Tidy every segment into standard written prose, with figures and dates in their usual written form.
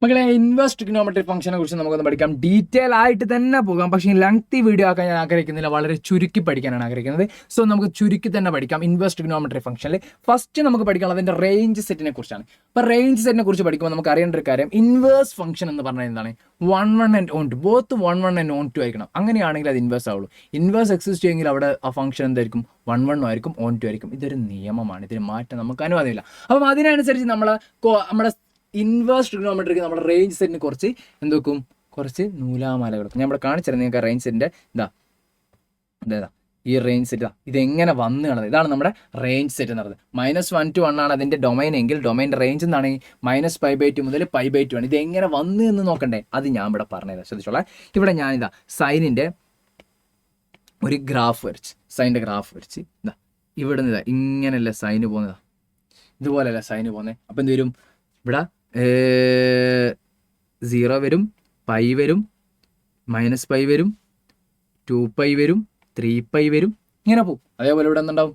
മക്കളെ inverse trigonometry ഫംഗ്ഷനെ കുറിച്ച് നമുക്കൊന്ന് പഠിക്കാം. ഡീറ്റെയിൽ ആയിട്ട് തന്നെ പോകാം, പക്ഷേ ലെങ്തി വീഡിയോ ആക്കാൻ ഞാൻ ആഗ്രഹിക്കുന്നില്ല, വളരെ ചുരുക്കി പഠിക്കാനാണ് ആഗ്രഹിക്കുന്നത്. സോ നമുക്ക് ചുരുക്കി തന്നെ പഠിക്കാം. ഇൻവേഴ്സ് ട്രിഗ്നോമെട്രി ഫംഗ്ഷനിൽ ഫസ്റ്റ് നമുക്ക് പഠിക്കാനുള്ളത് അതിൻ്റെ റേഞ്ച് സെറ്റിനെ കുറിച്ചാണ്. അപ്പോൾ റേഞ്ച് സെറ്റിനെ കുറിച്ച് പഠിക്കുമ്പോൾ നമുക്ക് അറിയേണ്ട ഒരു കാര്യം, ഇൻവേഴ്സ് ഫംഗ്ഷൻ എന്ന് പറഞ്ഞാൽ എന്താണ്? 1 and 2 ബോത്ത് 1 and 2 ആയിരിക്കണം. അങ്ങനെയാണെങ്കിൽ അത് ഇൻവേഴ്സ് ആവുള്ളൂ. ഇൻവേഴ്സ് എക്സിസ്റ്റ് ചെയ്യുമെങ്കിൽ അവിടെ ആ ഫംഗ്ഷൻ എന്തായിരിക്കും? 1 ആയിരിക്കും, 2 ആയിരിക്കും. ഇതൊരു നിയമമാണ്, ഇതിന് മാറ്റം നമുക്ക് അനുവാദമില്ല. അപ്പം അതിനനുസരിച്ച് നമ്മുടെ ഇൻവേഴ്സ് ട്രിഗ്നോമെട്രിക്ക് നമ്മുടെ റേഞ്ച് സെറ്റിന് കുറച്ച് എന്തൊക്കും കുറച്ച് നൂലാമാലകൾ ഞാൻ ഇവിടെ കാണിച്ചിരുന്നത് നിങ്ങൾക്ക്. റേഞ്ച് സെറ്റിൻ്റെ ഇതാ ഈ റേഞ്ച് സെറ്റ് ഇതെങ്ങനെ വന്നു കാണുന്നത്, ഇതാണ് നമ്മുടെ റേഞ്ച് സെറ്റ് എന്ന് പറയുന്നത്. -1 to 1 ആണ് അതിൻ്റെ ഡൊമൈൻ എങ്കിൽ ഡൊമൈൻ്റെ റേഞ്ച് എന്താണ്? -π/2 മുതൽ π/2 ആണ്. ഇത് എങ്ങനെ വന്നു എന്ന് നോക്കണ്ടേ? അത് ഞാൻ ഇവിടെ പറഞ്ഞുതരാം, ശ്രദ്ധിച്ചോളാം. ഇവിടെ ഞാനിതാ സൈനിൻ്റെ ഒരു ഗ്രാഫ് വരച്ച്, സൈനിൻ്റെ ഗ്രാഫ് വരച്ച് ഇവിടെ നിന്ന് ഇങ്ങനെയല്ല സൈന് പോകുന്നതാ, ഇതുപോലെയല്ല സൈന് പോകുന്നത്. അപ്പം എന്ത് വരും? ഇവിടെ 0 വരും, π വരും, -π വരും, 2π വരും, 3π വരും, ഇങ്ങനെ പോവും. അതേപോലെ ഇവിടെ എന്തുണ്ടാവും?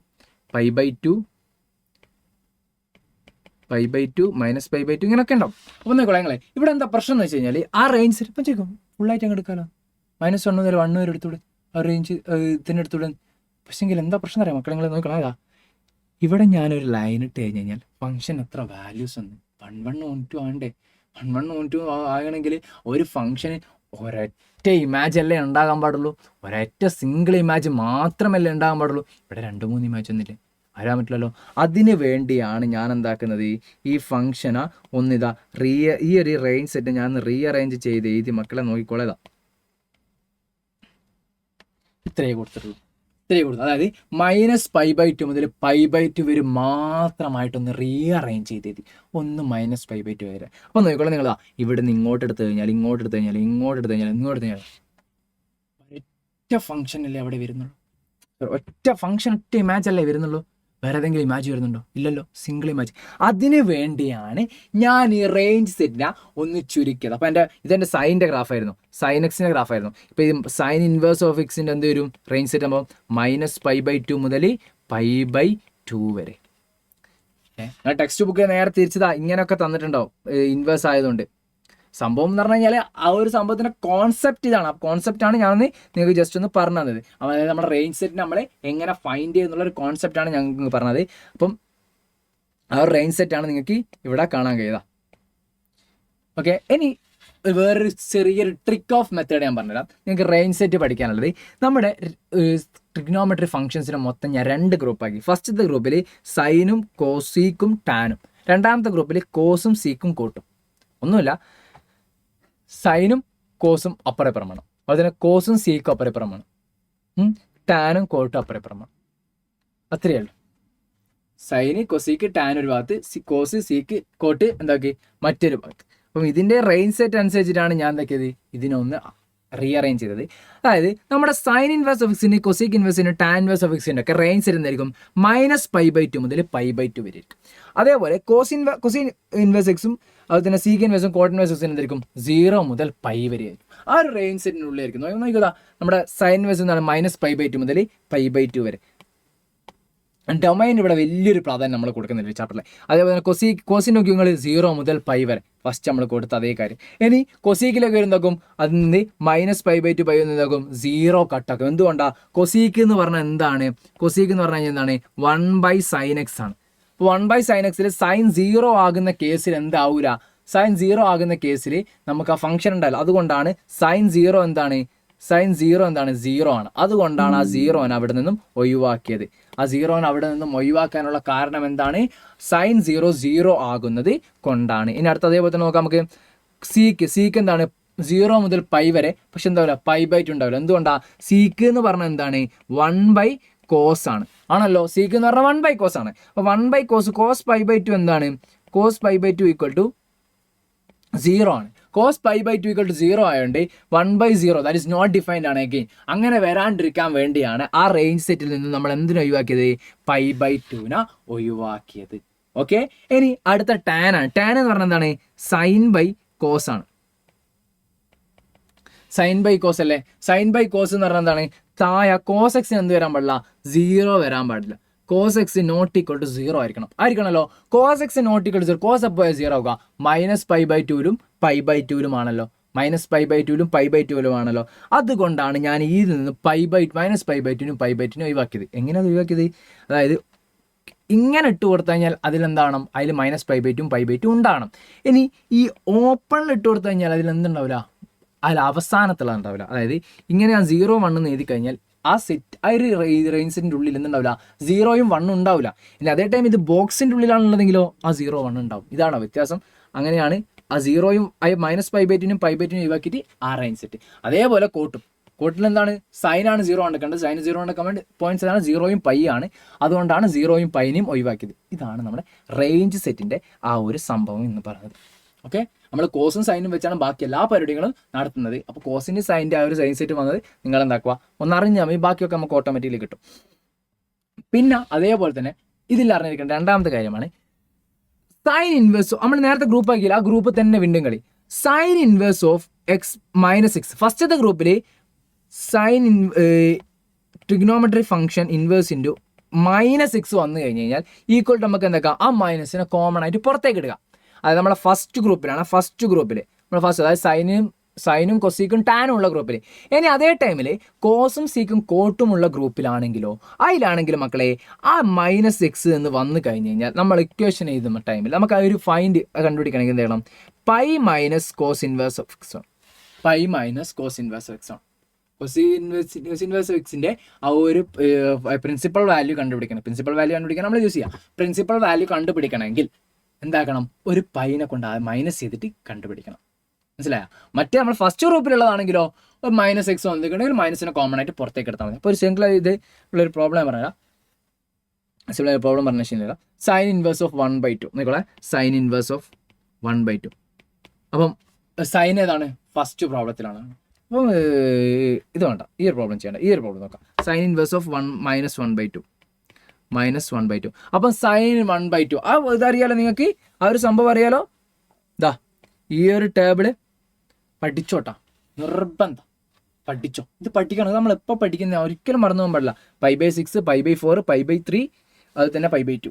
π/2, π/2, -π/2 ഇങ്ങനെയൊക്കെ ഉണ്ടാവും. അപ്പോൾ നോക്കളെ ഇവിടെ എന്താ പ്രശ്നം എന്ന് വെച്ച് കഴിഞ്ഞാൽ ആ റേഞ്ച് സെറ്റ് ഇപ്പം ചോദിക്കും ഫുള്ളായിട്ട് അങ്ങ് എടുക്കാമല്ലോ. -1 മുതൽ 1 വരെ എടുത്തൂടെ, ആ റേഞ്ച് തന്നെ എടുത്തൂടെ. പക്ഷേങ്കിൽ എന്താ പ്രശ്നം അറിയാം മക്കളെ? നിങ്ങൾ നോക്കണം, അതാ ഇവിടെ ഞാനൊരു ലൈൻ ഇട്ട് കഴിഞ്ഞ് കഴിഞ്ഞാൽ ഫംഗ്ഷൻ എത്ര വാല്യൂസ് ഉണ്ട്? 1 1 2 ആണ്ടേ. 1 1 2 ആകണമെങ്കിൽ ഒരു ഫംഗ്ഷന് ഒരൊറ്റ ഇമേജ് അല്ലേ ഉണ്ടാകാൻ പാടുള്ളൂ, ഒരൊറ്റ സിംഗിൾ ഇമേജ് മാത്രമല്ലേ ഉണ്ടാകാൻ പാടുള്ളൂ. ഇവിടെ 2-3 ഇമേജ് ഒന്നുമില്ലേ, വരാൻ പറ്റില്ലല്ലോ. അതിന് വേണ്ടിയാണ് ഞാൻ എന്താക്കുന്നത്, ഈ ഫംഗ്ഷനാ ഒന്നിതാ ഈ ഒരു റേഞ്ച് സെറ്റ് ഞാൻ റീഅറേഞ്ച് ചെയ്ത് എഴുതി മക്കളെ നോക്കിക്കോളേതാ. ഇത്രയേ കൊടുത്തിട്ടുള്ളൂ. അതായത് -π/2 മുതൽ π/2 വരെ മാത്രമായിട്ടൊന്ന് റീഅറേഞ്ച് ചെയ്തേതി, ഒന്ന് -π/2 വരെ. അപ്പോൾ നോക്കിക്കോളെ നിങ്ങളാ ഇവിടെ നിന്ന് ഇങ്ങോട്ട് എടുത്തു കഴിഞ്ഞാൽ ഒറ്റ ഫംഗ്ഷൻ അല്ലേ അവിടെ വരുന്നുള്ളൂ, ഒറ്റ ഫംഗ്ഷൻ, ഒറ്റ ഇമേജ് അല്ലേ വരുന്നുള്ളൂ. വേറെ ഏതെങ്കിലും ഇമേജ് വരുന്നുണ്ടോ? ഇല്ലല്ലോ, സിംഗിൾ ഇമേജ്. അതിന് വേണ്ടിയാണ് ഞാൻ ഈ റേഞ്ച് സെറ്റിനെ ഒന്ന് ചുരുക്കിയത്. അപ്പോൾ ഇതെൻ്റെ സൈൻ്റെ ഗ്രാഫായിരുന്നു, സൈൻ എക്സിൻ്റെ ഗ്രാഫായിരുന്നു. ഇപ്പോൾ ഇത് സൈൻ ഇൻവേഴ്സ് ഓഫ് എക്സിൻ്റെ എന്ത് വരും? റേഞ്ച് സെറ്റ് ആകുമ്പോൾ -π/2 മുതൽ π/2 വരെ. ഞാൻ ടെക്സ്റ്റ് ബുക്ക് നേരെ തിരിച്ചതാ ഇങ്ങനെയൊക്കെ തന്നിട്ടുണ്ടാവും ഇൻവേഴ്സ് ആയതുകൊണ്ട്. സംഭവം എന്ന് പറഞ്ഞു കഴിഞ്ഞാൽ ആ ഒരു സംഭവത്തിൻ്റെ കോൺസെപ്റ്റ് ഇതാണ്. ആ കോൺസെപ്റ്റാണ് ഞാൻ നിങ്ങൾക്ക് ജസ്റ്റ് ഒന്ന് പറഞ്ഞു തന്നത്. അതായത് നമ്മുടെ റേഞ്ച് സെറ്റ് നമ്മൾ എങ്ങനെ ഫൈൻഡ് ചെയ്യുന്നുള്ളൊരു കോൺസെപ്റ്റാണ് ഞങ്ങൾക്ക് പറഞ്ഞത്. അപ്പം ആ ഒരു റേഞ്ച് സെറ്റാണ് നിങ്ങൾക്ക് ഇവിടെ കാണാൻ കഴിയുക. ഓക്കെ, ഇനി വേറൊരു ചെറിയൊരു ട്രിക്ക് ഓഫ് മെത്തേഡ് ഞാൻ പറഞ്ഞുതരാം. നിങ്ങൾക്ക് റേഞ്ച് സെറ്റ് പഠിക്കാനുള്ളത്. നമ്മുടെ ട്രിഗ്നോമെട്രി ഫംഗ്ഷൻസിനെ മൊത്തം ഞാൻ 2 ഗ്രൂപ്പാക്കി. ഫസ്റ്റത്തെ ഗ്രൂപ്പിൽ സൈനും കോസീക്കും ടാനും, രണ്ടാമത്തെ ഗ്രൂപ്പിൽ കോസും സീക്കും കോട്ടും. ഒന്നുമില്ല, സൈനും കോസും അപ്പുറപ്പുറമാണ്, അതുപോലെ കോസും സീക്കും അപ്പുറപ്പുറമാണ്, ടാനും കോട്ടും അപ്പുറപ്പുറമാണ്. അത്രയേ ഉള്ളൂ. സൈന് കൊസീക്ക് ടാൻ ഒരു ഭാഗത്ത്, കോസ് സീക്ക് കോട്ട് എന്താക്കി മറ്റൊരു ഭാഗത്ത്. അപ്പം ഇതിൻ്റെ റേഞ്ച് സെറ്റ് അനുസരിച്ചിട്ടാണ് ഞാൻ എന്താക്കിയത്, ഇതിനൊന്ന് റീഅറേഞ്ച് ചെയ്തത്. അതായത് നമ്മുടെ സൈൻ ഇൻവേഴ്സ് ഓഫ് എക്സിന്, കൊസീക്ക് ഇൻവേഴ്സിന്, ടാൻ ഇൻവേഴ്സ് ഓഫ് എക്സിൻ്റെ ഒക്കെ റേഞ്ച് സെറ്റ് എന്തായിരിക്കും? -π/2 മുതൽ π/2 വരെ ആയിരിക്കും. അതേപോലെ കൊസീൻ ഇൻവേഴ്സ് എക്സും അതുപോലെ തന്നെ സീക്ക് ഇൻവേഴ്സും കോട്ട് ഇൻവേഴ്സ് എക്സിന് എന്തായിരിക്കും? 0 മുതൽ π വരെ ആയിരിക്കും. ആ ഒരു റേഞ്ച് സെറ്റിനുള്ളിലായിരിക്കും. നോക്കുക, നമ്മുടെ സൈൻ ഇൻവേഴ്സ് എന്താണ്? -π/2 മുതൽ π/2 വരെ. ഡൊമൈൻ ഇവിടെ വലിയൊരു പ്രാധാന്യം നമ്മൾ കൊടുക്കുന്നില്ല ചാപ്റ്ററിൽ. അതേപോലെ തന്നെ കോസിൻ നോക്കി നിങ്ങൾ 0 മുതൽ π വരെ ഫസ്റ്റ് നമ്മൾ കൊടുത്ത അതേ കാര്യം. ഇനി കൊസീക്കിലേക്ക് വരുന്നതാക്കും അതിൽ നിന്ന് -π/2 π എന്താക്കും 0 കട്ടാക്കും. എന്തുകൊണ്ടാണ്? കൊസീക്ക് എന്ന് പറഞ്ഞാൽ എന്താണ്? കൊസീക്ക് എന്ന് പറഞ്ഞാൽ എന്താണ്? 1/sin x ആണ്. അപ്പോൾ 1/sin x സൈൻ 0 ആകുന്ന കേസിൽ എന്താവൂല? സൈൻ 0 ആകുന്ന കേസിൽ നമുക്ക് ആ ഫംഗ്ഷൻ ഉണ്ടാവില്ല. അതുകൊണ്ടാണ് സൈൻ 0 എന്താണ്? സൈൻ 0 എന്താണ്? 0 ആണ്. അതുകൊണ്ടാണ് ആ 0 അവിടെ നിന്നും ഒഴിവാക്കിയത്. ആ 0 അവിടെ നിന്നും ഒഴിവാക്കാനുള്ള കാരണം എന്താണ്? സൈൻ 0 ആകുന്നത് കൊണ്ടാണ്. ഇനി അടുത്ത അതേപോലെ തന്നെ നോക്കാം നമുക്ക്. സീക്ക് എന്താണ്? 0 മുതൽ π വരെ, പക്ഷെ എന്താവില്ല? π/2 ഉണ്ടാവില്ല. എന്തുകൊണ്ടാണ്? സീക്ക് എന്ന് പറഞ്ഞാൽ എന്താണ്? 1/cos ആണ്. ആണല്ലോ, സീക്ക് എന്ന് പറഞ്ഞാൽ 1/cos ആണ്. അപ്പോൾ 1/cos, cos π/2 എന്താണ്? cos π/2 = 0 ആണ്. cos π/2 = 0 ആയതുകൊണ്ട് 1/0 ദാറ്റ് ഈസ് നോട്ട് ഡിഫൈൻഡ് ആണ്. അഗെയിൻ അങ്ങനെ വരാണ്ടിരിക്കാൻ വേണ്ടിയാണ് ആ റേഞ്ച് സെറ്റിൽ നിന്ന് നമ്മൾ എന്തിനു ഒഴിവാക്കിയത്? π/2 ഒഴിവാക്കിയത്. ഓക്കെ, ഇനി അടുത്ത ടാൻ ആണ്. ടാൻ എന്ന് പറഞ്ഞാൽ എന്താണ്? sin/cos ആണ്. sin/cos അല്ലേ? sin/cos എന്ന് പറഞ്ഞാൽ എന്താണ്? താഴെ cos x എന്ത് വരാൻ പാടില്ല? 0 വരാൻ പാടില്ല. Cos x not equal to 0 ആയിരിക്കണമല്ലോ. Cos x not equal to 0, cos അപ്പോൾ 0 ആവുക -π/2ലും π/2ലും ആണല്ലോ, -π/2ലും π/2ലും ആണല്ലോ. അതുകൊണ്ടാണ് ഞാൻ ഇതിൽ നിന്ന് -π/2നും π/2നും ഒഴിവാക്കിയത്. എങ്ങനെയാണ് ഒഴിവാക്കിയത്? അതായത് ഇങ്ങനെ ഇട്ട് കൊടുത്തു കഴിഞ്ഞാൽ അതിലെന്താണ്, അതിൽ -π/2ഉം π/2 ഉണ്ടാകണം. ഇനി ഈ ഓപ്പണിൽ ഇട്ട് കൊടുത്തു കഴിഞ്ഞാൽ അതിൽ എന്തുണ്ടാവില്ല, അതിൽ അവസാനത്തുള്ള ഉണ്ടാവില്ല. അതായത് ഇങ്ങനെ ഞാൻ 0 1 എന്ന് എഴുതി കഴിഞ്ഞാൽ ആ സെറ്റ് ആ ഒരു റേഞ്ചിൻ്റെ ഉള്ളിൽ എന്തുണ്ടാവില്ല, 0യും 1 ഉണ്ടാവില്ല. ഇനി അതേ ടൈം ഇത് ബോക്സിൻ്റെ ഉള്ളിലാണുള്ളതെങ്കിലോ ആ 0 1 ഉണ്ടാവും. ഇതാണ് വ്യത്യാസം. അങ്ങനെയാണ് ആ 0യും -π/2നും π/2നും ഒഴിവാക്കിയിട്ട് ആ റേഞ്ച് സെറ്റ്. അതേപോലെ കോട്ടിൽ എന്താണ്, സൈനാണ് 0 കണ്ടത്, സൈൻ 0 കമാൻഡ് പോയിന്റ്സ് ആണ് 0യും π ആണ്. അതുകൊണ്ടാണ് 0യും πനെയും ഒഴിവാക്കിയത്. ഇതാണ് നമ്മുടെ റേഞ്ച് സെറ്റിൻ്റെ ആ ഒരു സംഭവം എന്ന് പറയുന്നത്. ഓക്കെ, നമ്മൾ കോസും സൈനും വെച്ചാണ് ബാക്കി എല്ലാ പരിപാടികളും നടത്തുന്നത്. അപ്പോൾ കോസിൻ്റെ സൈൻ്റെ ആ ഒരു സൈൻ സെറ്റ് വന്നത് നിങ്ങൾ എന്താക്കുക, ഒന്നറിഞ്ഞാൽ മതി, ബാക്കിയൊക്കെ നമുക്ക് ഓട്ടോമാറ്റിക്കലി കിട്ടും. പിന്നെ അതേപോലെ തന്നെ ഇതിൽ അറിഞ്ഞിരിക്കേണ്ട രണ്ടാമത്തെ കാര്യമാണ് സൈൻ ഇൻവേഴ്സ്. നമ്മൾ നേരത്തെ ഗ്രൂപ്പ് ആക്കിയില്ല, ആ ഗ്രൂപ്പ് തന്നെ വീണ്ടും കളി. Sine inverse of x -6. ഫസ്റ്റത്തെ ഗ്രൂപ്പിൽ sine trigonometry function inverse into -6 വന്നു കഴിഞ്ഞ് കഴിഞ്ഞാൽ ഈക്വൽ ടു നമുക്ക് എന്താക്കാം, ആ മൈനസിനെ കോമൺ ആയിട്ട് പുറത്തേക്ക് ഇടുക. അതായത് നമ്മളെ ഫസ്റ്റ് ഗ്രൂപ്പിൽ നമ്മൾ ഫസ്റ്റ്, അതായത് സൈനും കൊസീക്കും ടാനും ഉള്ള ഗ്രൂപ്പിൽ. ഇനി അതേ ടൈമിൽ കോസും സീക്കും കോട്ടുമുള്ള ഗ്രൂപ്പിലാണെങ്കിലോ അതിലാണെങ്കിലും മക്കളെ ആ -6 എന്ന് വന്നു കഴിഞ്ഞ് കഴിഞ്ഞാൽ നമ്മൾ ഇക്വേഷൻ എഴുതുന്ന ടൈമിൽ നമുക്ക് ആ ഒരു ഫൈൻഡ് കണ്ടുപിടിക്കണമെങ്കിൽ എന്ത് ചെയ്യണം, π - cos ഇൻവേഴ്സ് ഓഫ് x ആണ്. π - cos ഇൻവേഴ്സ് ഓഫ് x ആണ്. cos ഇൻവേഴ്സ് ഓഫ് x ആ ഒരു പ്രിൻസിപ്പൽ വാല്യൂ കണ്ടുപിടിക്കണം. നമ്മൾ യൂസ് ചെയ്യാം. പ്രിൻസിപ്പൽ വാല്യൂ കണ്ടുപിടിക്കണമെങ്കിൽ എന്താക്കണം, ഒരു പൈനെ കൊണ്ട് മൈനസ് ചെയ്തിട്ട് കണ്ടുപിടിക്കണം. മനസ്സിലായോ? മറ്റേ നമ്മൾ ഫസ്റ്റ് ഗ്രൂപ്പിലുള്ളതാണെങ്കിലോ ഒരു -6 വന്നിട്ടുണ്ടെങ്കിൽ മൈനസിനെ കോമൺ ആയിട്ട് പുറത്തേക്ക് എടുത്താൽ മതി. അപ്പോൾ ഒരു സിംഗിൾ ഇത് ഉള്ളൊരു പ്രോബ്ലം പറഞ്ഞാൽ ശരിയല്ല. സൈൻ ഇൻവേഴ്സ് ഓഫ് 1/2 നിങ്ങളെ സൈൻ ഇൻവേഴ്സ് ഓഫ് 1/2. അപ്പം സൈൻ ഏതാണ്, ഫസ്റ്റ് പ്രോബ്ലത്തിലാണ്. അപ്പം ഇത് വേണ്ട, ഈ ഒരു പ്രോബ്ലം ചെയ്യേണ്ട, ഈ ഒരു പ്രോബ്ലം നോക്കാം. Sign inverse of -1/2 -1/2. അപ്പം സൈൻ 1/2 ആ ഇതറിയാലോ നിങ്ങൾക്ക്, ആ ഒരു സംഭവം അറിയാലോ. ഇതാ ഈ ഒരു ടേബിള് പഠിച്ചോട്ടാ, നിർബന്ധം പഠിച്ചോ. ഇത് പഠിക്കണം, നമ്മൾ എപ്പോൾ പഠിക്കുന്ന ഒരിക്കലും മറന്നു പോകാൻ പാടില്ല. π/6 π/4 π/3 അത് തന്നെ π/2.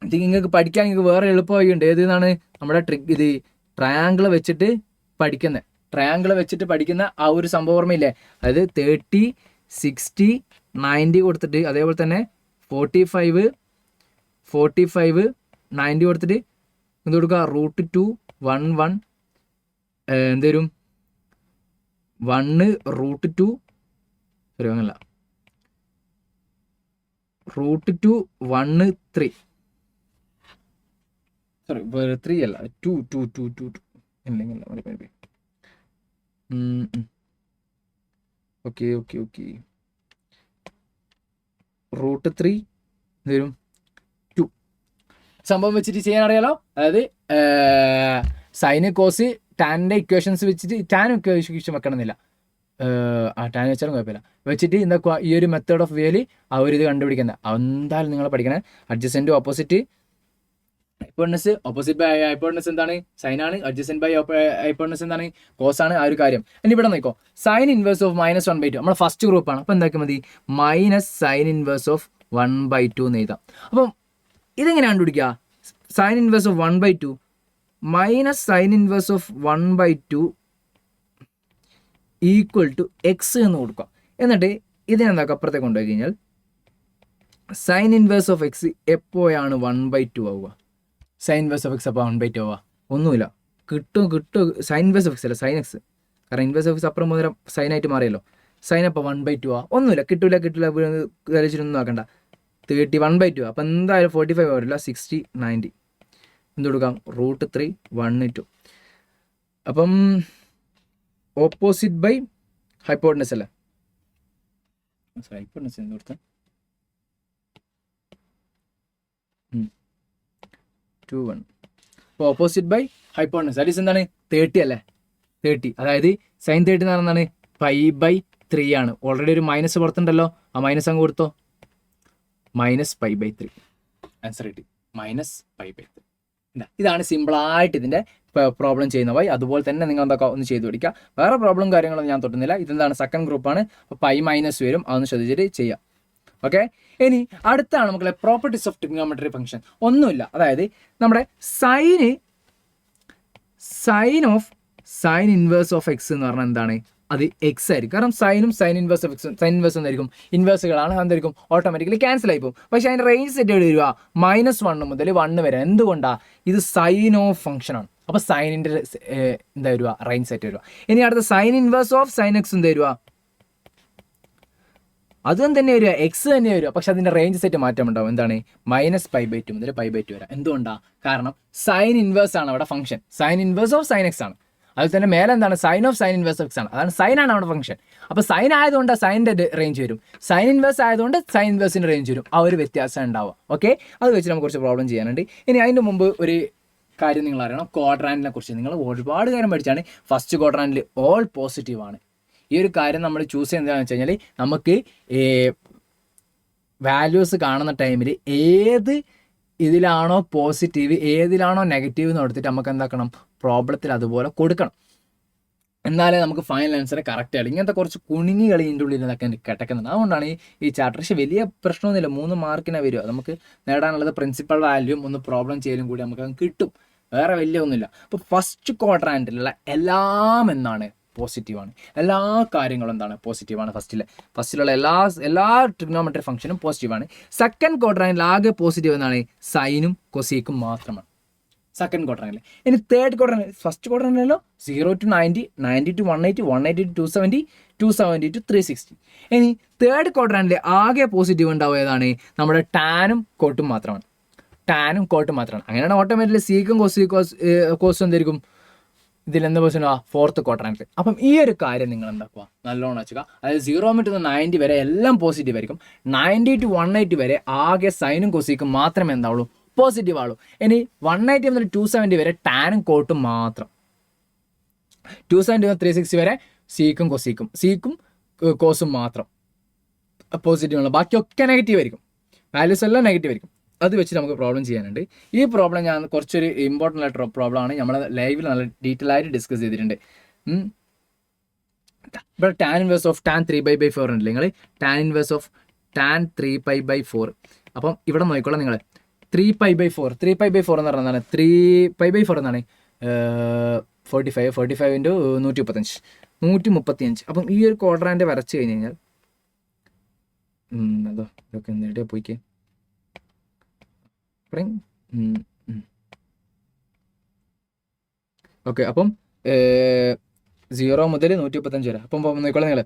ഇത് നിങ്ങൾക്ക് പഠിക്കാൻ നിങ്ങൾക്ക് വേറെ എളുപ്പമായിട്ടുണ്ട്. ഏതെന്നാണ് നമ്മുടെ ഇത് ട്രയാങ്കിൾ വെച്ചിട്ട് പഠിക്കുന്ന ആ ഒരു സംഭവം ഓർമ്മയില്ലേ? അതായത് 30 60 90 കൊടുത്തിട്ട് അതേപോലെ തന്നെ 45 90 കൊടുത്തിട്ട് എന്ത് കൊടുക്കുക, √2 1 1 എന്തേലും 1 √2 സോറി അങ്ങനല്ല √2 1 3 സോറി 3 അല്ല 2 2 2 2 ഇല്ലെങ്കിൽ ഓക്കെ √3 വരും 2 സംഭവം വെച്ചിട്ട് ചെയ്യാൻ അറിയാലോ. അതായത് സൈന് കോസ് ടാനിൻ്റെ ഇക്വേഷൻസ് വെച്ചിട്ട് ടാൻ ഇക്വേഷൻ വെക്കണമെന്നില്ല, ടാൻ വെച്ചാലും കുഴപ്പമില്ല, വെച്ചിട്ട് എന്താക്കുക ഈ ഒരു മെത്തേഡ് ഓഫ് വേയിൽ ആ ഒരു ഇത് കണ്ടുപിടിക്കുന്നത് എന്തായാലും നിങ്ങൾ പഠിക്കണേ. Adjacent opposite hypotenuse, opposite by hypotenuse എന്താണ്, സൈനാണ്. അഡ്ജസൻറ്റ് ബൈ ഹൈപ്പോട്ടനസ് എന്താണ്, കോസാണ്. ആ ഒരു കാര്യം ഇനി ഇവിടെ നോക്കോ. സൈൻ ഇൻവേഴ്സ് ഓഫ് -1/2 നമ്മൾ ഫസ്റ്റ് ഗ്രൂപ്പാണ്. അപ്പോൾ എന്താക്കിയാൽ മതി, സൈൻ ഇൻവേഴ്സ് ഓഫ് 1/2 എന്ന് എഴുതാം. അപ്പം ഇതെങ്ങനെ കണ്ടുപിടിക്കുക, sine inverse of 1/2 sine inverse of 1/2 equal to X എന്ന് കൊടുക്കുക. എന്നിട്ട് ഇതിനെന്താക്കുക അപ്പുറത്തേക്ക് കൊണ്ടുപോയി കഴിഞ്ഞാൽ സൈൻ ഇൻവേഴ്സ് ഓഫ് എക്സ് എപ്പോഴാണ് 1/2 ആവുക, സൈൻ ഇൻവേഴ്സ് ഓഫ് എക്സ് അപ്പോൾ 1/2 ആവുക, ഒന്നുമില്ല, കിട്ടും സൈൻ ഇൻവേഴ്സ് ഓഫ് എക്സ് അല്ല സൈൻ എക്സ്, കാരണം ഇൻവേഴ്സ് ഓഫ് എക്സ് അപ്പുറം മുതൽ സൈനായിട്ട് മാറിയല്ലോ. സൈൻ അപ്പോൾ 1/2 ആവുക, ഒന്നുമില്ല, കിട്ടില്ല കളിച്ചിട്ടൊന്നും ആക്കണ്ട. 30 1/2 അപ്പോൾ എന്തായാലും 45 വരില്ല, 60 90 എന്ത് കൊടുക്കാം, √3 1 2. അപ്പം ഓപ്പോസിറ്റ് ബൈ ഹൈപ്പോട്ടനസ് അല്ലേ, ഹൈപ്പോട്ടനസ് എന്ത് കൊടുത്ത 2 1. അപ്പോൾ opposite by hypotenuse that is എന്താണ് 30 അല്ലേ, 30. അതായത് സൈൻ 30 എന്ന് പറയുന്നതാണ് π/3 ആണ്. ഓൾറെഡി ഒരു മൈനസ് പുറത്തുണ്ടല്ലോ, ആ മൈനസ് അങ്ങ് കൊടുത്തോ, -π/3 ആൻസർ കിട്ടി, -π/3. ഇതാണ് സിമ്പിളായിട്ട് ഇതിൻ്റെ പ്രോബ്ലം ചെയ്യുന്ന വഴി. അതുപോലെ തന്നെ നിങ്ങൾ എന്തൊക്കെ ഒന്ന് ചെയ്ത് പിടിക്കുക. വേറെ പ്രോബ്ലം കാര്യങ്ങളൊന്നും ഞാൻ തൊട്ടുന്നില്ല. ഇതെന്താണ് സെക്കൻഡ് ഗ്രൂപ്പാണ്, അപ്പോൾ π- വരും, അതൊന്ന് ശ്രദ്ധിച്ചിട്ട് ചെയ്യാം. ഓക്കെ. ഇനി അടുത്താണ് നമുക്കുള്ള പ്രോപ്പർട്ടീസ് ഓഫ് ട്രിഗ്നോമെട്രി ഫംഗ്ഷൻ. ഒന്നുമില്ല, അതായത് നമ്മുടെ സൈൻ ഇൻവേഴ്സ് ഓഫ് എക്സ് എന്ന് പറഞ്ഞാൽ എന്താണ്, അത് എക്സ് ആയിരിക്കും. കാരണം sign inverse of X, sine inverse എന്തായിരിക്കും, ഇൻവേഴ്സുകളാണ്, എന്തായിരിക്കും ഓട്ടോമാറ്റിക്കലി ക്യാൻസൽ ആയി പോകും. പക്ഷേ അതിൻ്റെ റേഞ്ച് സെറ്റ് എവിടെ വരിക, -1 മുതൽ 1 വരെ. എന്തുകൊണ്ടാണ്, ഇത് സൈൻ ഓഫ് ഫംഗ്ഷൻ ആണ്. അപ്പോൾ സൈനിൻ്റെ എന്താ വരിക, റേഞ്ച് സെറ്റ് വരിക. ഇനി അടുത്ത sign inverse of sine X എന്താ വരിക, അതും തന്നെ വരിക, എക്സ് തന്നെ വരിക. പക്ഷെ അതിൻ്റെ റേഞ്ച് സെറ്റ് മാറ്റം ഉണ്ടാവും. എന്താണ്, -π/2 മുതൽ π/2 വരെ. എന്തുകൊണ്ടാണ്, കാരണം സൈൻ ഇൻവേഴ്സ് ആണ് അവിടെ function, sine inverse of sine X ആണ്. അതിൽ തന്നെ മേലെ എന്താണ്, sine of sine inverse X ആണ്. അതാണ് സൈനാണ് അവിടെ ഫംഗ്ഷൻ. അപ്പോൾ സൈൻ ആയതുകൊണ്ട് സൈനിൻ്റെ റേഞ്ച് വരും, സൈൻ ഇൻവേഴ്സ് ആയതുകൊണ്ട് സൈൻ ഇൻവേഴ്സിൻ്റെ റേഞ്ച് വരും. ആ ഒരു വ്യത്യാസം ഉണ്ടാവുക. ഓക്കെ, അത് വെച്ച് നമുക്ക് കുറച്ച് പ്രോബ്ലം ചെയ്യാനുണ്ട്. ഇനി അതിൻ്റെ മുമ്പ് ഒരു കാര്യം നിങ്ങൾ അറിയണം, ക്വാഡ്രാന്റിനെ കുറിച്ച്. നിങ്ങൾ ഒരുപാട് കാര്യം പഠിച്ചാണ്. ഫസ്റ്റ് ക്വാഡ്രാന്റിൽ ഓൾ പോസിറ്റീവ് ആണ്. ഈ ഒരു കാര്യം നമ്മൾ ചൂസ് ചെയ്യുന്നത് എന്താണെന്ന് വെച്ച് കഴിഞ്ഞാൽ, നമുക്ക് വാല്യൂസ് കാണുന്ന ടൈമിൽ ഏത് ഇതിലാണോ പോസിറ്റീവ് ഏതിലാണോ നെഗറ്റീവ് എന്ന് കൊടുത്തിട്ട് നമുക്ക് എന്താക്കണം, പ്രോബ്ലത്തിൽ അതുപോലെ കൊടുക്കണം. എന്നാലേ നമുക്ക് ഫൈനൽ ആൻസർ കറക്റ്റ് ആയിട്ട്. ഇങ്ങനത്തെ കുറച്ച് കുണുങ്ങി കളി ഇതിൻ്റെ ഉള്ളിൽ നിന്നൊക്കെ കിടക്കുന്നുണ്ട്. അതുകൊണ്ടാണ് ഈ ചാപ്റ്റർ. പക്ഷേ വലിയ പ്രശ്നമൊന്നുമില്ല, 3 മാർക്കിനെ വരിക. നമുക്ക് നേടാനുള്ളത് പ്രിൻസിപ്പൽ വാല്യൂം ഒന്ന് പ്രോബ്ലം ചെയ്യലും കൂടി നമുക്ക് കിട്ടും, വേറെ വലിയ ഒന്നുമില്ല. അപ്പോൾ ഫസ്റ്റ് ക്വാഡ്രാന്റിലുള്ള എല്ലാം എന്താണ്, പോസിറ്റീവാണ്. എല്ലാ കാര്യങ്ങളും എന്താണ്, പോസിറ്റീവാണ്. ഫസ്റ്റിലുള്ള എല്ലാ ട്രിഗ്നോമെട്രി ഫംഗ്ഷനും പോസിറ്റീവാണ്. സെക്കൻഡ് ക്വാഡ്രാന്റിൽ ആകെ പോസിറ്റീവ് എന്നാണ് സൈനും കൊസീക്കും മാത്രമാണ് സെക്കൻഡ് ക്വാഡ്രാന്റിൽ. ഇനി third ക്വാഡ്രാന്റ്, first ക്വാഡ്രാന്റിലല്ലോ 0 to 90, 90 to 180, 180 to 270, 270 to 360. ഇനി തേർഡ് ക്വാഡ്രാന്റിൽ ആകെ പോസിറ്റീവ് ഉണ്ടാവുക ഏതാണ്, നമ്മുടെ ടാനും കോട്ടും മാത്രമാണ്. അങ്ങനെയാണ് ഓട്ടോമാറ്റിക്കലി സീക്കും കോസും എന്തായിരിക്കും ഇതിലെന്ത് പൊസിഷൻ ഫോർത്ത് ക്വാഡ്രാന്റിൽ. അപ്പം ഈ ഒരു കാര്യം നിങ്ങൾ എന്താക്കുക, നല്ലോണം വെച്ചുക. അതായത് 0 to 90 വരെ എല്ലാം പോസിറ്റീവ് ആയിരിക്കും. 90 to 180 വരെ ആകെ സൈനും കൊസീക്കും മാത്രമേ എന്താവുള്ളൂ, പോസിറ്റീവ് ആവുള്ളൂ. ഇനി 180 മുതൽ 270 വരെ ടാനും കോട്ടും മാത്രം. 270 മുതൽ 360 വരെ സീക്കും കോസും മാത്രം പോസിറ്റീവ് ഉള്ളൂ. ബാക്കിയൊക്കെ നെഗറ്റീവ് ആയിരിക്കും, വാല്യൂസ് എല്ലാം നെഗറ്റീവ് ആയിരിക്കും. അത് വെച്ച് നമുക്ക് പ്രോബ്ലം ചെയ്യാനുണ്ട്. ഈ പ്രോബ്ലം ഞാൻ കുറച്ചൊരു ഇമ്പോർട്ടൻ്റ് ആയിട്ടുള്ള പ്രോബ്ലമാണ്, നമ്മൾ ലൈവിൽ നല്ല ഡീറ്റെയിൽ ആയിട്ട് ഡിസ്കസ് ചെയ്തിട്ടുണ്ട്. ഇവിടെ ടാൻ ഇൻവേഴ്സ് ഓഫ് ടാൻ 3π/4 ഉണ്ടല്ലേ, നിങ്ങൾ ടാൻ ഇൻവേഴ്സ് ഓഫ് ടാൻ 3π/4. അപ്പം ഇവിടെ നോക്കിക്കോളാം നിങ്ങൾ, 3π/4 എന്ന് പറഞ്ഞാൽ 3π/4 എന്നാണ് 45 into 135. അപ്പം ഈ ഒരു ക്വാഡ്രാന്റ് വരച്ച് കഴിഞ്ഞ് കഴിഞ്ഞാൽ അതോ ഇതൊക്കെ എന്നിട്ട് പോയിക്കേ ഓക്കെ. അപ്പം 0 മുതൽ 135 വരെ. അപ്പം നോക്കിക്കോളാം നിങ്ങൾ,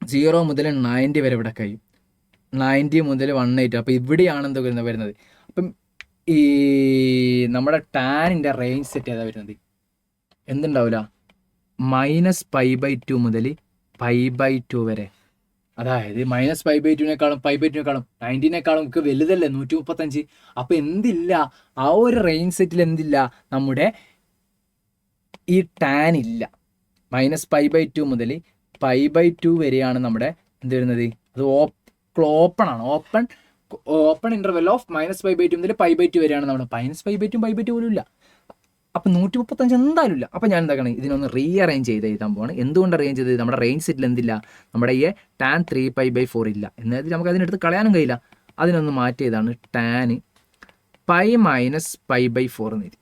0 മുതൽ 90 വരെ ഇവിടെ കഴിയും, 90 മുതൽ 180. അപ്പം ഇവിടെയാണ് എന്തോ വരുന്നത്. അപ്പം ഈ നമ്മുടെ ടാനിൻ്റെ റേഞ്ച് സെറ്റ് ഏതാ വരുന്നത്, എന്തുണ്ടാവില്ല, -π/2 മുതൽ π/2 വരെ. അതായത് -π/2നേക്കാളും 90നേക്കാളും ഒക്കെ വലുതല്ലേ 135. അപ്പം എന്തില്ല, ആ ഒരു റേഞ്ച് സെറ്റിൽ എന്തില്ല, നമ്മുടെ ഈ ടാൻ ഇല്ല. -π/2 മുതൽ π/2 വരെയാണ് നമ്മുടെ എന്ത് വരുന്നത്, അത് ഓപ്പൺ ആണ്. ഓപ്പൺ ഇൻ്റർവെൽ ഓഫ് -π/2 മുതൽ π/2 വരെയാണ് നമ്മുടെ -π/2 പോലും ഇല്ല. അപ്പം 135 എന്തായാലും ഇല്ല. അപ്പം ഞാൻ എന്താക്കണം, ഇതിനൊന്ന് റീഅറേഞ്ച് ചെയ്ത് എഴുതാൻ പോവാണ്. എന്തുകൊണ്ട് അറേഞ്ച് ചെയ്തത്, നമ്മുടെ റേഞ്ച് സെറ്റിൽ എന്തില്ല, നമ്മുടെ ഈ ടാൻ 3π/4 ഇല്ല. എന്നാൽ നമുക്ക് അതിനെടുത്ത് കളയാനും കഴിയില്ല. അതിനൊന്ന് മാറ്റിയതാണ് ടാൻ π-π/4 എന്ന് എഴുതി.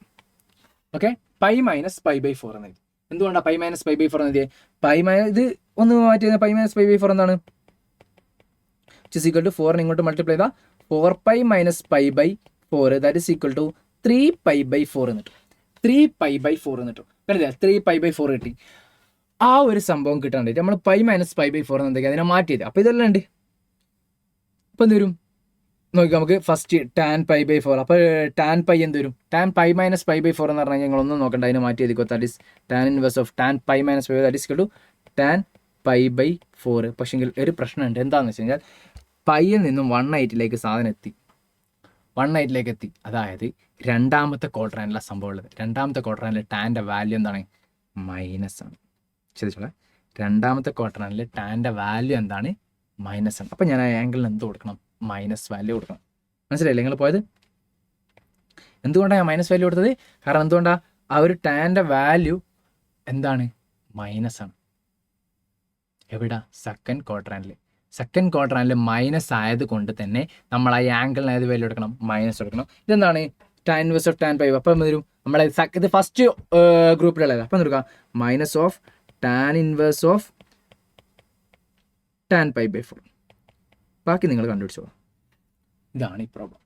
ഓക്കെ, π-π/4 എന്ന് എഴുതി. എന്തുകൊണ്ടാണ് π-π/4 എന്ന് എഴുതിയത്, ഇത് ഒന്ന് മാറ്റിയത് π-π/4 എന്താണ്, = 4 ഇങ്ങോട്ട് മൾട്ടിപ്ലൈ ചെയ്താൽ 4π - π/4 ദാറ്റ് ഈസ് ഈക്വൽ ടു 3π/4 എന്നിട്ട് 3π/4 എന്നിട്ടു. കണ്ടില്ലേ, 3π/4 കിട്ടി. ആ ഒരു സംഭവം കിട്ടാൻ വേണ്ടിയിട്ട് നമ്മൾ π - π/4 എന്തൊക്കെയാണ് അതിനെ മാറ്റിയത്. അപ്പോൾ ഇതെല്ലാം ഉണ്ട്. അപ്പോൾ എന്ത് വരും നോക്കി, നമുക്ക് ഫസ്റ്റ് ടാൻ π/4. അപ്പോൾ ടാൻ പൈ എന്ത് വരും, ടാൻ π - π/4 എന്ന് പറഞ്ഞാൽ ഞങ്ങളൊന്നും നോക്കണ്ട, അതിനെ മാറ്റി എഴുതിക്കോ. That is tan inverse of tan π - π/4 that is equal to tan π/4. പക്ഷെങ്കിൽ ഒരു പ്രശ്നമുണ്ട്. എന്താണെന്ന് വെച്ച് കഴിഞ്ഞാൽ പൈയിൽ നിന്നും 180ലേക്ക് സാധനം എത്തി, 180ലേക്ക് എത്തി. അതായത് രണ്ടാമത്തെ ക്വാഡ്രാന്റിലെ സംഭവം ഉള്ളത്. രണ്ടാമത്തെ ക്വാഡ്രാന്റിലെ ടാൻ്റെ വാല്യൂ എന്താണ്, മൈനസ് ആണ്. ശ്രദ്ധിച്ചോളെ, രണ്ടാമത്തെ ക്വാഡ്രാന്റിൽ ടാൻ്റെ വാല്യൂ എന്താണ്, മൈനസ് ആണ്. അപ്പം ഞാൻ ആ ആംഗിളിന് എന്ത് കൊടുക്കണം, മൈനസ് വാല്യൂ കൊടുക്കണം. മനസ്സിലായില്ലേ നിങ്ങൾ പോയത്? എന്തുകൊണ്ടാണ് ഞാൻ മൈനസ് വാല്യൂ കൊടുത്തത്, കാരണം എന്തുകൊണ്ടാണ്, ആ ഒരു ടാൻ്റെ വാല്യൂ എന്താണ്, മൈനസ് ആണ്. എവിടെ, സെക്കൻഡ് ക്വാഡ്രാന്റിൽ. സെക്കൻഡ് ക്വാഡ്രാന്റിൽ മൈനസ് ആയത് കൊണ്ട് തന്നെ നമ്മൾ ആ ആംഗിളിന് ഏത് വാല്യൂ എടുക്കണം? മൈനസ് എടുക്കണം. ഇതെന്താണ്? tan inverse of tan pi. അപ്പം വരും നമ്മളെ ഇത് ഫസ്റ്റ് ഗ്രൂപ്പിലുള്ളത്. അപ്പം എടുക്കാം minus of tan inverse of tan pi by 4. ബാക്കി നിങ്ങൾ കണ്ടുപിടിച്ചോ. ഇതാണ് ഈ പ്രോബ്ലം.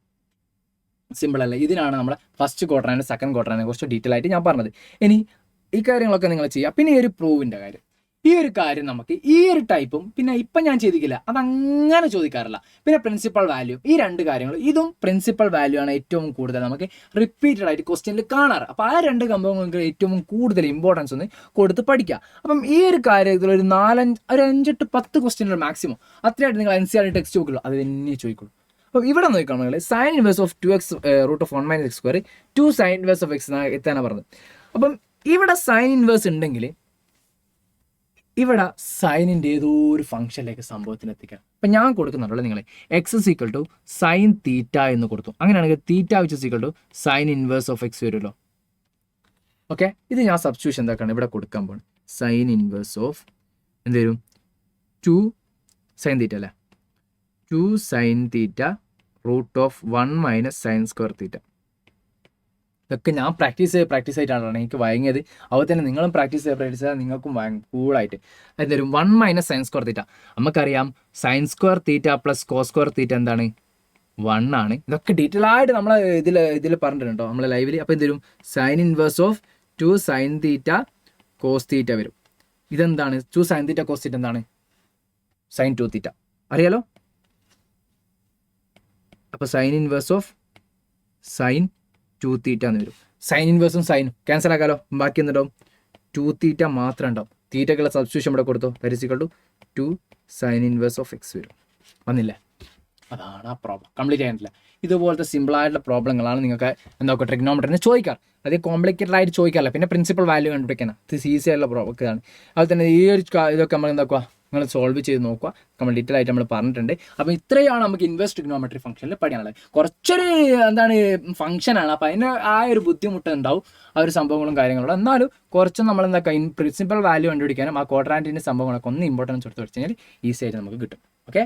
സിമ്പിൾ അല്ലേ? ഇതിനാണ് നമ്മുടെ ഫസ്റ്റ് ക്വാഡ്രാന്റ് സെക്കൻഡ് ക്വാഡ്രാന്റിനെ കുറിച്ച് ഡീറ്റെയിൽ ആയിട്ട് ഞാൻ പറഞ്ഞത്. ഇനി ഈ കാര്യങ്ങളൊക്കെ നിങ്ങൾ ചെയ്യുക. പിന്നെ ഈ ഒരു പ്രൂവിൻ്റെ കാര്യം, ഈ ഒരു കാര്യം നമുക്ക് ഈ ഒരു ടൈപ്പും പിന്നെ ഇപ്പം ഞാൻ ചെയ്തിട്ടില്ല, അതങ്ങനെ ചോദിക്കാറില്ല. പിന്നെ പ്രിൻസിപ്പൽ വാല്യൂ, ഈ രണ്ട് കാര്യങ്ങളും, ഇതും പ്രിൻസിപ്പൽ വാല്യൂ ആണ് ഏറ്റവും കൂടുതൽ നമുക്ക് റിപ്പീറ്റഡ് ആയിട്ട് ക്വസ്റ്റ്യനിൽ കാണാറ്. അപ്പോൾ ആ രണ്ട് സംഭവങ്ങൾക്ക് ഏറ്റവും കൂടുതൽ ഇമ്പോർട്ടൻസ് ഒന്ന് കൊടുത്ത് പഠിക്കുക. അപ്പം ഈ ഒരു കാര്യത്തിൽ ഒരു 5 to 10 ക്വസ്റ്റ്യനുകൾ മാക്സിമം അത്രയായിട്ട് നിങ്ങൾ NCERT ടെക്സ്റ്റ് ബുക്കിലോ അത് തന്നെ ചോദിക്കുള്ളൂ. അപ്പോൾ ഇവിടെ നോക്കുകയാണെങ്കിൽ sine inverse of 2x root of 1 - x², 2 sine inverse of x എത്താനാണ് പറഞ്ഞത്. അപ്പം ഇവിടെ സൈൻ ഇൻവേഴ്സ് ഉണ്ടെങ്കിൽ ഇവിടെ സൈനിൻ്റെ ഏതോ ഒരു ഫംഗ്ഷനിലേക്ക് സംഭവത്തിന് എത്തിക്കാം. അപ്പം ഞാൻ കൊടുക്കുന്നുണ്ടല്ലോ നിങ്ങളെ x = സൈൻ തീറ്റ എന്ന് കൊടുത്തു. അങ്ങനെയാണെങ്കിൽ തീറ്റ = സൈൻ ഇൻവേഴ്സ് ഓഫ് എക്സ് വരുമല്ലോ. ഓക്കെ, ഇത് ഞാൻ സബ്സ്റ്റിറ്റ്യൂഷൻ എന്താക്കാണ് ഇവിടെ കൊടുക്കാൻ പോകുന്നത്. സൈൻ ഇൻവേഴ്സ് ഓഫ് എന്ത് വരും? 2 സൈൻ തീറ്റ അല്ലേ, 2 sine theta root of 1 - sin² theta. ഇതൊക്കെ ഞാൻ പ്രാക്ടീസ് ആയിട്ടാണ് എനിക്ക് വഴങ്ങിയത്. അതുപോലെ തന്നെ നിങ്ങളും പ്രാക്ടീസ് ചെയ്താൽ നിങ്ങൾക്കും കൂളായിട്ട് എന്തായാലും 1 - sin² തീറ്റ. നമുക്കറിയാം sin² തീറ്റ പ്ലസ് cos² തീറ്റ എന്താണ്? 1 ആണ്. ഇതൊക്കെ ഡീറ്റെയിൽ ആയിട്ട് നമ്മൾ ഇതിൽ പറഞ്ഞിട്ടുണ്ട് നമ്മൾ ലൈവിൽ. അപ്പോൾ എന്തെങ്കിലും sine inverse of 2 sine theta cos theta വരും. ഇതെന്താണ്? 2 സൈൻ തീറ്റ കോസ് തീറ്റ എന്താണ്? സൈൻ 2 തീറ്റ അറിയാലോ. അപ്പോൾ sine inverse of sine 2 theta എന്ന് വരും. സൈൻ ഇൻവേഴ്സും സൈനും ക്യാൻസൽ ആക്കാലോ. ബാക്കി എന്തുണ്ടാവും? 2 തീറ്റ മാത്രം ഉണ്ടാവും. തീറ്റക്കുള്ള സബ്സ്റ്റിറ്റ്യൂഷൻ ഇവിടെ കൊടുത്തോ. That is equal to 2 sine inverse of X വരും. വന്നില്ലേ? അതാണ് ആ പ്രോബ്ലം. കംപ്ലീറ്റ് ചെയ്യാനില്ല. ഇതുപോലത്തെ സിമ്പിളായിട്ടുള്ള പ്രോബ്ലങ്ങളാണ് നിങ്ങൾക്ക് എന്തൊക്കെ ട്രിഗ്നോമെട്രിന് ചോദിക്കാറ്. അത് കോംപ്ലിക്കേറ്റഡ് ആയിട്ട് ചോദിക്കാറില്ല. പിന്നെ പ്രിൻസിപ്പൽ വാല്യൂ കണ്ടുപിടിക്കണം. ഇത് ഈസി ആയിട്ടുള്ള പ്രോബ്ലമാണ്. അതുപോലെ തന്നെ ഈ ഒരു ഇതൊക്കെ നമ്മൾ എന്താക്കുക, നിങ്ങൾ സോൾവ് ചെയ്ത് നോക്കുക. നമ്മൾ ഡീറ്റെയിൽ ആയിട്ട് നമ്മൾ പറഞ്ഞിട്ടുണ്ട്. അപ്പോൾ ഇത്രയാണ് നമുക്ക് ഇൻവേഴ്സ് ട്രിഗ്നോമെട്രി ഫംഗ്ഷനിൽ പഠിക്കാനുള്ളത്. കുറച്ചൊരു ഫംഗ്ഷനാണ്. അപ്പോൾ അതിന് ആ ഒരു ബുദ്ധിമുട്ട് ഉണ്ടാവും, ആ ഒരു സംഭവങ്ങളും കാര്യങ്ങളും. എന്നാലും കുറച്ച് നമ്മൾ പ്രിൻസിപ്പൽ വാല്യൂ കണ്ടുപിടിക്കാനും ആ ക്വാഡ്രാന്റിൻ്റെ സംഭവങ്ങളൊക്കെ ഒന്ന് ഇമ്പോർട്ടൻസ് കൊടുത്ത് വെച്ച് കഴിഞ്ഞാൽ ഈസി ആയിട്ട് നമുക്ക് കിട്ടും. ഓക്കെ.